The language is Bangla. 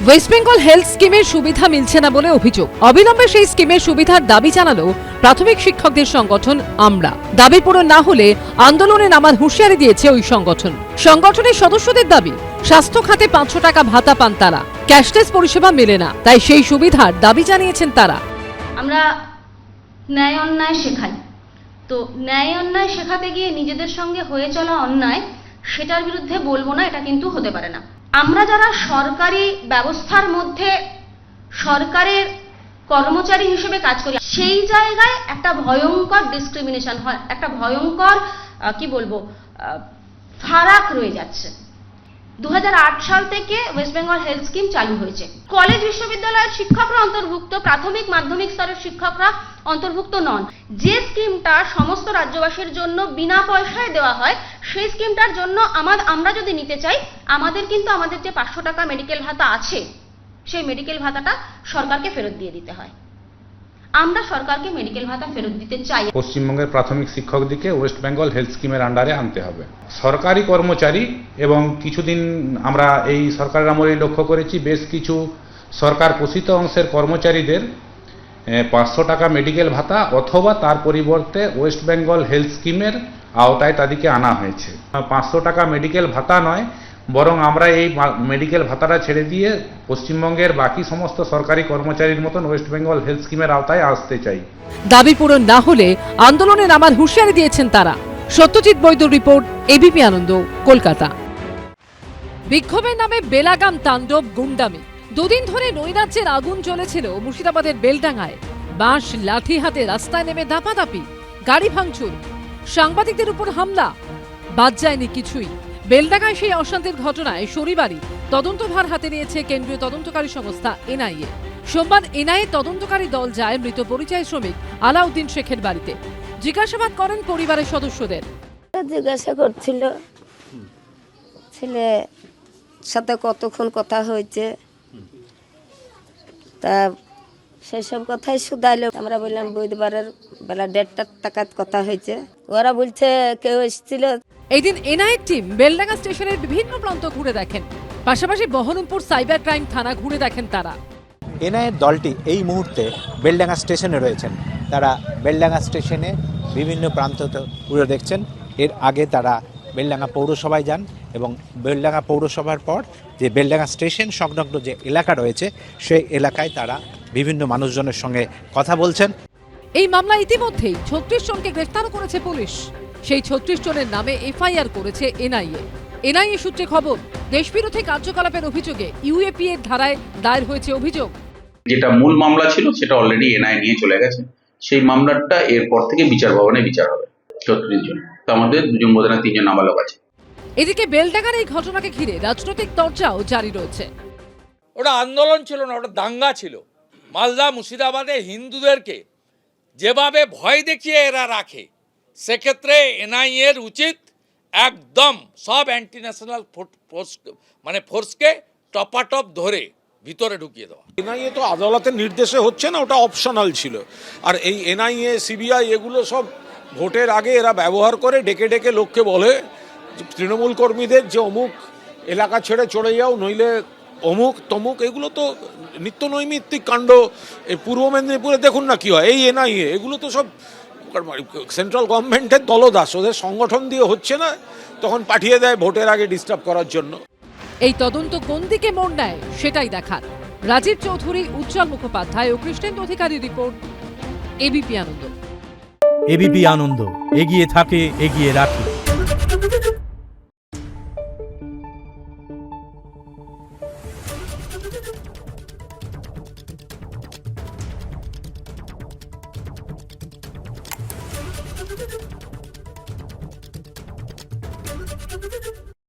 ওয়েস্ট বেঙ্গল হেলথ স্কিমের সুবিধা মিলছে না বলে অভিযোগ। অবিলম্বে সেই স্কিমের সুবিধার দাবি জানালো প্রাথমিক শিক্ষকদের সংগঠন আমরা। দাবি পূরণ না হলে আন্দোলনে নামার হুঁশিয়ারি দিয়েছে ওই সংগঠন। সংগঠনের সদস্যদের দাবি, স্বাস্থ্য খাতে 500 টাকা ভাতা পান তারা, ক্যাশলেস পরিষেবা মেলে না, তাই সেই সুবিধার দাবি জানিয়েছেন তারা। আমরা ন্যায় অন্যায় শেখাই, তো ন্যায় অন্যায় শেখাতে গিয়ে নিজেদের সঙ্গে হয়ে চলা অন্যায় সেটার বিরুদ্ধে বলবো না, এটা কিন্তু হতে পারে না। আমরা যারা সরকারি ব্যবস্থার মধ্যে সরকারের কর্মচারী হিসেবে কাজ করি, সেই জায়গায় একটা ভয়ঙ্কর ডিসক্রিমিনেশন হয়, একটা ভয়ঙ্কর ফারাক রয়ে যাচ্ছে। 2008 সাল থেকে ওয়েস্ট বেঙ্গল হেলথ স্কিম চালু হয়েছে। কলেজ বিশ্ববিদ্যালয়ের শিক্ষকরা অন্তর্ভুক্ত, প্রাথমিক মাধ্যমিক স্তরের শিক্ষকরা অন্তর্ভুক্ত নন। যে স্কিমটা সমস্ত রাজ্যবাসীর জন্য বিনা পয়সায় দেওয়া হয়, সেই স্কিমটার জন্য আমরা যদি নিতে চাই, আমাদের যে 500 টাকা মেডিকেল ভাতা আছে, সেই মেডিকেল ভাতাটা সরকারকে ফেরত দিয়ে দিতে হয়। আমরা সরকারকে মেডিকেল ভাতা ফেরত দিতে চাই। পশ্চিমবঙ্গের প্রাথমিক শিক্ষকদিকে ওয়েস্ট বেঙ্গল হেলথ স্কিমের আন্ডারে আনতে হবে। সরকারি কর্মচারী এবং কিছুদিন আমরা এই সরকারের আমলেই লক্ষ্য করেছি, বেশ কিছু সরকার পোষিত অংশের কর্মচারীদের 500 টাকা মেডিকেল ভাতা অথবা তার পরিবর্তে ওয়েস্ট বেঙ্গল হেলথ স্কিমের আওতায় তাদেরকে আনা হয়েছে। 500 টাকা মেডিকেল ভাতা নয়, বরং আমরা এই মেডিকেল ভাতাটা ছেড়ে দিয়ে পশ্চিমবঙ্গের বাকি সমস্ত সরকারি কর্মচারীর মতন ওয়েস্ট বেঙ্গল হেলথ স্কিমের আওতায় আসতে চাই। দাবি পূরণ না হলে আন্দোলনে নামার হুঁশিয়ারি দিয়েছেন তারা। সত্যজিৎ বৈদ্যর রিপোর্ট, এবিপি আনন্দ, কলকাতা। বিক্ষোভের নামে বেলাগাম তাণ্ডব, গুন্ডামি। দুদিন ধরে নৈরাজ্যের আগুন জ্বলেছিল মুর্শিদাবাদের বেলডাঙ্গায়। বাঁশ লাঠি হাতে রাস্তায় নেমে দাপাদাপি, গাড়ি ভাঙচুর, সাংবাদিকদের উপর হামলা, বাদ যায়নি কিছুই। বেলডাঙ্গায় সেই অশান্তির ঘটনায় শনিবারই তদন্তভার হাতে নিয়েছে কেন্দ্রীয় তদন্তকারী সংস্থা এনআইএ। সোমবার এনআইএ তদন্তকারী দল যায় মৃত পরিযায়ী শ্রমিক আলাউদ্দিন শেখের বাড়িতে। জিজ্ঞাসাবাদ করেন পরিবারের সদস্যদের। জিজ্ঞাসা করছিল ছেলে সাথে কতক্ষণ কথা হয়েছে, তা সেসব কথাই শুধাইলো। আমরা বললাম বুধবারের বেলা 1:30 টাকার কথা হয়েছে। ওরা বলছে কেউ এসেছিল। এদিন এনআইএ টিম বেলডাঙ্গা স্টেশনের বিভিন্ন প্রান্ত ঘুরে দেখেন, পাশাপাশি বহরমপুর সাইবার ক্রাইম থানা ঘুরে দেখেন তারা। এনআইএর দলটি এই মুহূর্তে বেলডাঙ্গা স্টেশনে রয়েছেন। তারা বেলডাঙ্গা স্টেশনে বিভিন্ন প্রান্ত ঘুরে দেখছেন। এর আগে তারা বেলডাঙ্গা পৌরসভায় যান এবং বেলডাঙ্গা পৌরসভার পর যে বেলডাঙ্গা স্টেশন সংলগ্ন যে এলাকা রয়েছে, সেই এলাকায় তারা বিভিন্ন মানুষজনের সঙ্গে কথা বলছেন। এই মামলা ইতিমধ্যেই 36 জনকে গ্রেফতার করেছে পুলিশ। সেই 36 জনের নামে এফআইআর করেছে এনআইএ। এনআইএ সূত্রে খবর, দেশবিরোধী কার্যকলাপের অভিযোগে ইউএপি এর ধারায় দায়ের হয়েছে অভিযোগ। যেটা মূল মামলা ছিল সেটা অলরেডি এনআইএ নিয়ে চলে গেছে। সেই মামলাটা এরপর থেকে বিচার ভবনে বিচার হবে 36 জন। তো আমাদের 2 জন বোধহয় 3 জন নাবালক আছে। এদিকে বেলডাঙ্গার এই ঘটনাকে ঘিরে রাজনৈতিক চর্চাও জারি রয়েছে। ওটা আন্দোলন ছিল না, ওটা দাঙ্গা ছিল। মালদা মুর্শিদাবাদে হিন্দুদেরকে যেভাবে ভয় দেখিয়ে এরা রাখে, সেক্ষেত্রে এনআইএর উচিত একদম সব অ্যান্টি ন্যাশনাল ফোর্সকে টপাটপ ধরে ভিতরে ঢুকিয়ে দেওয়া। এনআইএ তো আদালতের নির্দেশে হচ্ছে না, ওটা অপশনাল ছিল। আর এই এনআইএ সিবিআই এগুলো সব ভোটের আগে এরা ব্যবহার করে ডেকে ডেকে লোককে বলে তৃণমূল কর্মীদের যে অমুক এলাকা ছেড়ে চলে যাও, নইলে অমুক তমুক। এগুলো তো নিত্য নৈমিত্তিক কাণ্ড। এই পূর্ব মেদিনীপুরে দেখুন না কি হয়। এই এনআইএ এগুলো তো সব সেন্ট্রাল গভর্নমেন্টের দলদাস, ওদের সংগঠন দিয়ে হচ্ছে না, তখন পাঠিয়ে দেয় ভোটের আগে ডিস্টার্ব করার জন্য। এই তদন্ত কোন দিকে মোড় নেয় সেটাই দেখার। রাজীব চৌধুরী, উজ্জ্বল মুখোপাধ্যায় ও কৃষ্ণেন্দু অধিকারী রিপোর্ট, এবিপি আনন্দ। এবিপি আনন্দ, এগিয়ে থাকে, এগিয়ে রাখে।